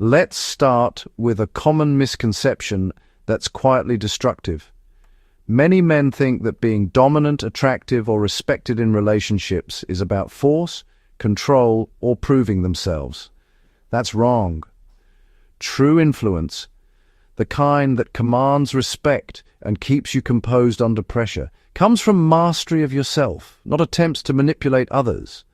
Let's start with a common misconception that's quietly destructive. Many men think that being dominant, attractive, or respected in relationships is about force, control, or proving themselves. That's wrong. True influence, the kind that commands respect and keeps you composed under pressure, comes from mastery of yourself, not attempts to manipulate others.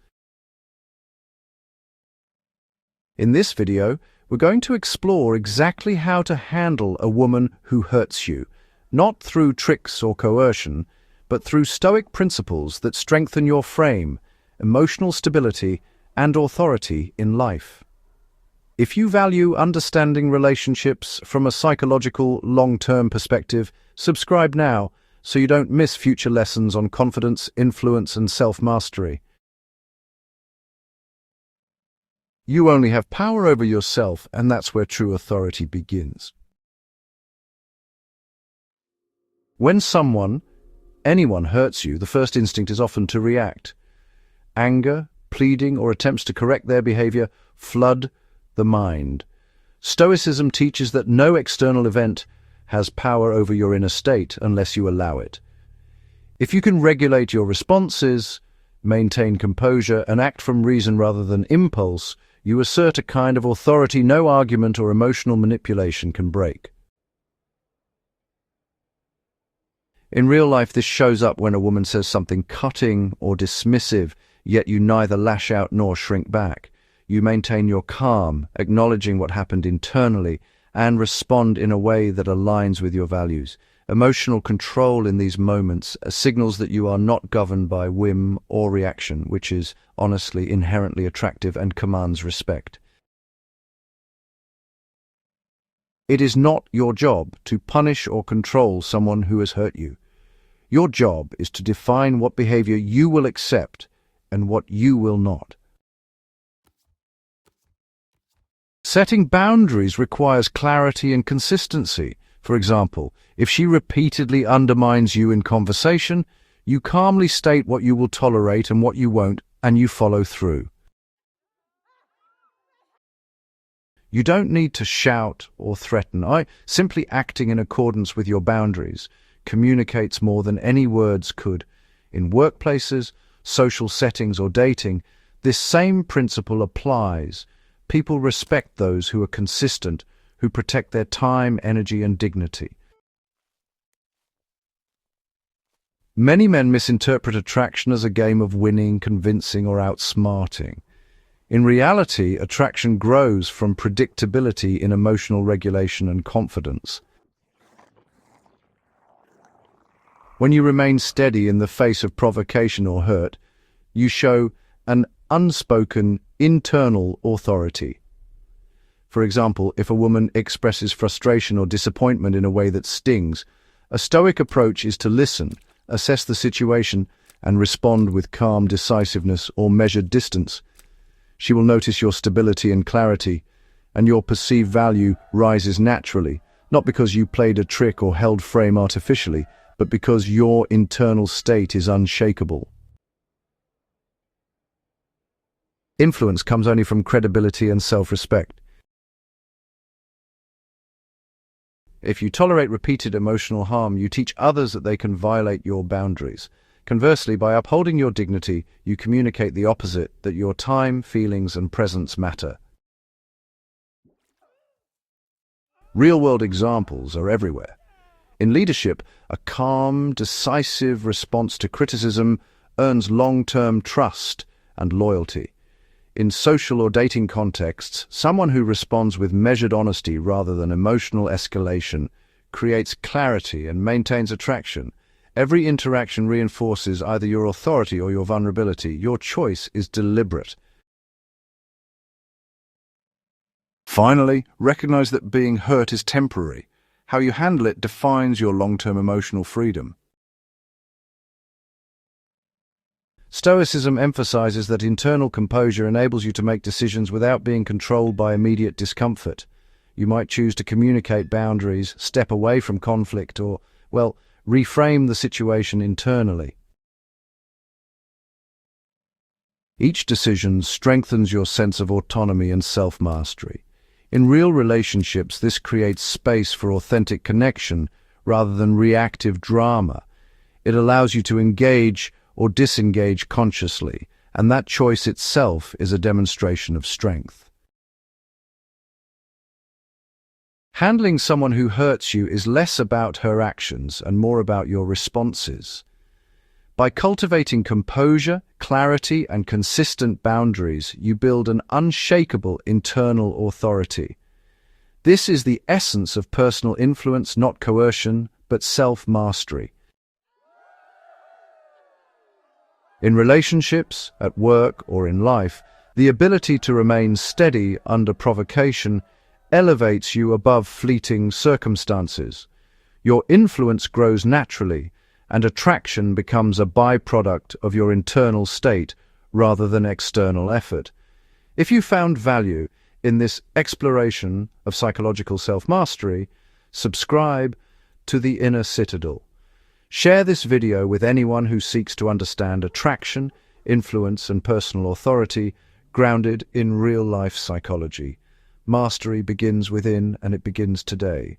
In this video, we're going to explore exactly how to handle a woman who hurts you, not through tricks or coercion, but through Stoic principles that strengthen your frame, emotional stability, and authority in life. If you value understanding relationships from a psychological, long-term perspective, subscribe now so you don't miss future lessons on confidence, influence, and self-mastery. You only have power over yourself, and that's where true authority begins. When anyone hurts you, the first instinct is often to react. Anger, pleading, or attempts to correct their behavior flood the mind. Stoicism teaches that no external event has power over your inner state unless you allow it. If you can regulate your responses, maintain composure, and act from reason rather than impulse, you assert a kind of authority no argument or emotional manipulation can break. In real life, this shows up when a woman says something cutting or dismissive, yet you neither lash out nor shrink back. You maintain your calm, acknowledging what happened internally, and respond in a way that aligns with your values. Emotional control in these moments signals that you are not governed by whim or reaction, which is honestly inherently attractive and commands respect. It is not your job to punish or control someone who has hurt you. Your job is to define what behavior you will accept and what you will not. Setting boundaries requires clarity and consistency. For example, if she repeatedly undermines you in conversation, you calmly state what you will tolerate and what you won't, and you follow through. You don't need to shout or threaten. Simply acting in accordance with your boundaries communicates more than any words could. In workplaces, social settings, or dating, this same principle applies. People respect those who are consistent, who protect their time, energy, and dignity. Many men misinterpret attraction as a game of winning, convincing, or outsmarting. In reality, attraction grows from predictability in emotional regulation and confidence. When you remain steady in the face of provocation or hurt, you show an unspoken internal authority. For example, if a woman expresses frustration or disappointment in a way that stings, a Stoic approach is to listen, assess the situation, and respond with calm decisiveness or measured distance. She will notice your stability and clarity, and your perceived value rises naturally, not because you played a trick or held frame artificially, but because your internal state is unshakable. Influence comes only from credibility and self-respect. If you tolerate repeated emotional harm, you teach others that they can violate your boundaries. Conversely, by upholding your dignity, you communicate the opposite, that your time, feelings, and presence matter. Real-world examples are everywhere. In leadership, a calm, decisive response to criticism earns long-term trust and loyalty. In social or dating contexts, someone who responds with measured honesty rather than emotional escalation creates clarity and maintains attraction. Every interaction reinforces either your authority or your vulnerability. Your choice is deliberate. Finally, recognize that being hurt is temporary. How you handle it defines your long-term emotional freedom. Stoicism emphasizes that internal composure enables you to make decisions without being controlled by immediate discomfort. You might choose to communicate boundaries, step away from conflict, or, reframe the situation internally. Each decision strengthens your sense of autonomy and self-mastery. In real relationships, this creates space for authentic connection rather than reactive drama. It allows you to engage or disengage consciously, and that choice itself is a demonstration of strength. Handling someone who hurts you is less about her actions and more about your responses. By cultivating composure, clarity, and consistent boundaries, you build an unshakable internal authority. This is the essence of personal influence, not coercion, but self-mastery. In relationships, at work, or in life, the ability to remain steady under provocation elevates you above fleeting circumstances. Your influence grows naturally, and attraction becomes a byproduct of your internal state rather than external effort. If you found value in this exploration of psychological self-mastery, subscribe to The Inner Citadel. Share this video with anyone who seeks to understand attraction, influence, and personal authority grounded in real-life psychology. Mastery begins within, and it begins today.